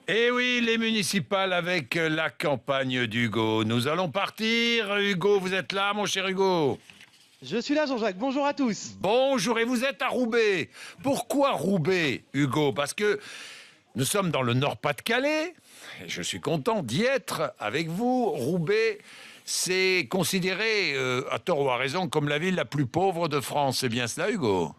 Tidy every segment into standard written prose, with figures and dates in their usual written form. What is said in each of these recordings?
Eh oui, les municipales avec la campagne d'Hugo. Nous allons partir. Hugo, vous êtes là, mon cher Hugo? Je suis là, Jean-Jacques. Bonjour à tous. Bonjour, et vous êtes à Roubaix. Pourquoi Roubaix, Hugo? Parce que nous sommes dans le Nord-Pas-de-Calais. Et je suis content d'y être avec vous. Roubaix, c'est considéré, à tort ou à raison, comme la ville la plus pauvre de France. C'est bien cela, Hugo?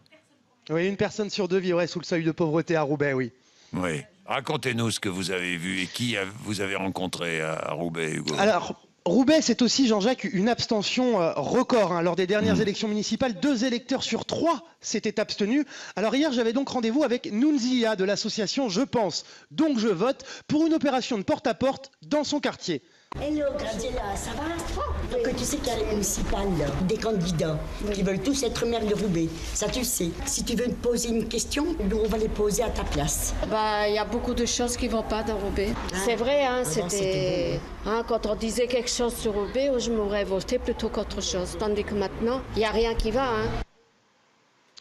Oui, une personne sur deux vivrait sous le seuil de pauvreté à Roubaix, oui. Oui. Racontez-nous ce que vous avez vu et qui vous avez rencontré à Roubaix, Hugo. Alors, Roubaix, c'est aussi, Jean-Jacques, une abstention record. Lors des dernières élections municipales, 2 électeurs sur 3 s'étaient abstenus. Alors hier, j'avais donc rendez-vous avec Nounzia de l'association Je pense, donc je vote, pour une opération de porte-à-porte dans son quartier. Hello Graziella, ça va? Donc tu sais qu'il y a les municipales, là, des candidats qui veulent tous être maire de Roubaix. Ça tu sais. Si tu veux me poser une question, nous on va les poser à ta place. Il y a beaucoup de choses qui vont pas dans Roubaix. C'est vrai, c'était quand on disait quelque chose sur Roubaix, je m'aurais voté plutôt qu'autre chose. Tandis que maintenant, il n'y a rien qui va.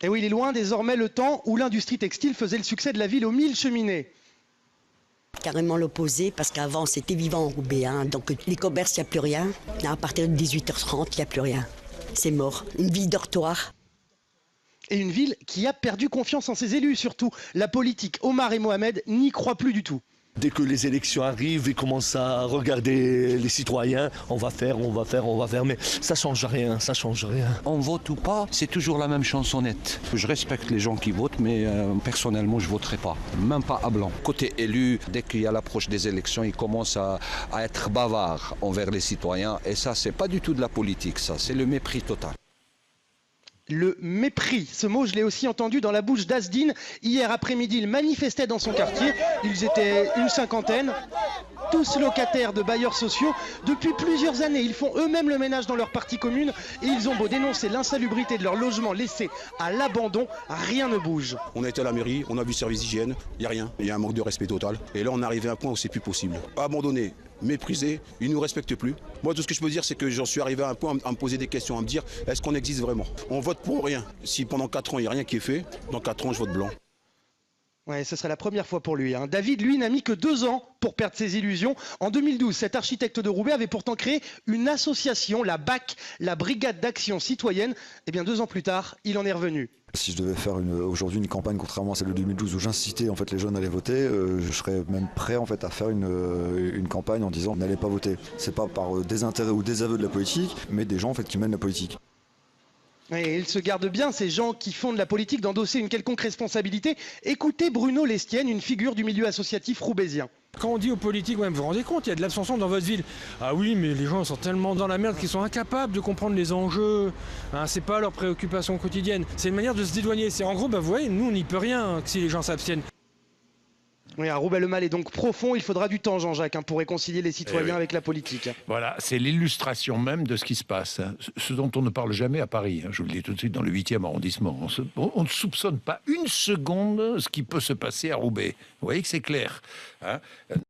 Et oui, il est loin désormais le temps où l'industrie textile faisait le succès de la ville aux 1000 cheminées. Carrément l'opposé, parce qu'avant c'était vivant en Roubaix, donc les commerces, il n'y a plus rien. À partir de 18h30, il n'y a plus rien. C'est mort. Une ville dortoir. Et une ville qui a perdu confiance en ses élus, surtout. La politique, Omar et Mohamed n'y croient plus du tout. Dès que les élections arrivent, ils commencent à regarder les citoyens. On va faire, mais ça change rien, ça change rien. On vote ou pas, c'est toujours la même chansonnette. Je respecte les gens qui votent, mais personnellement, je ne voterai pas. Même pas à blanc. Côté élu, dès qu'il y a l'approche des élections, ils commencent à être bavards envers les citoyens. Et ça, c'est pas du tout de la politique, ça. C'est le mépris total. Le mépris, ce mot je l'ai aussi entendu dans la bouche d'Asdine. Hier après-midi, il manifestait dans son quartier. Ils étaient une cinquantaine, tous locataires de bailleurs sociaux. Depuis plusieurs années, ils font eux-mêmes le ménage dans leur partie commune. Et ils ont beau dénoncer l'insalubrité de leur logement laissé à l'abandon, rien ne bouge. On a été à la mairie, on a vu le service d'hygiène, il n'y a rien. Il y a un manque de respect total. Et là, on est arrivé à un point où c'est plus possible. Abandonné, méprisé, ils ne nous respectent plus. Moi, tout ce que je peux dire, c'est que j'en suis arrivé à un point à me poser des questions, à me dire, est-ce qu'on existe vraiment? On vote pour rien. Si pendant 4 ans, il n'y a rien qui est fait, dans 4 ans, je vote blanc. Ouais, ce serait la première fois pour lui. David, lui, n'a mis que 2 ans pour perdre ses illusions. En 2012, cet architecte de Roubaix avait pourtant créé une association, la BAC, la Brigade d'Action Citoyenne. Eh bien, 2 ans plus tard, il en est revenu. Si je devais faire aujourd'hui une campagne, contrairement à celle de 2012 où j'incitais les jeunes à aller voter, je serais même prêt à faire une campagne en disant n'allez pas voter. C'est pas par désintérêt ou désaveu de la politique, mais des gens qui mènent la politique. Et ils se gardent bien, ces gens qui font de la politique, d'endosser une quelconque responsabilité. Écoutez Bruno Lestienne, une figure du milieu associatif roubaisien. Quand on dit aux politiques, vous vous rendez compte, il y a de l'abstention dans votre ville. Ah oui, mais les gens sont tellement dans la merde qu'ils sont incapables de comprendre les enjeux. C'est pas leur préoccupation quotidienne. C'est une manière de se dédouaner. C'est en gros, vous voyez, nous on n'y peut rien si les gens s'abstiennent. Oui, à Roubaix, le mal est donc profond. Il faudra du temps, Jean-Jacques, pour réconcilier les citoyens avec la politique. Voilà, c'est l'illustration même de ce qui se passe. Ce dont on ne parle jamais à Paris. Je vous le dis tout de suite, dans le 8e arrondissement. On ne soupçonne pas une seconde ce qui peut se passer à Roubaix. Vous voyez que c'est clair.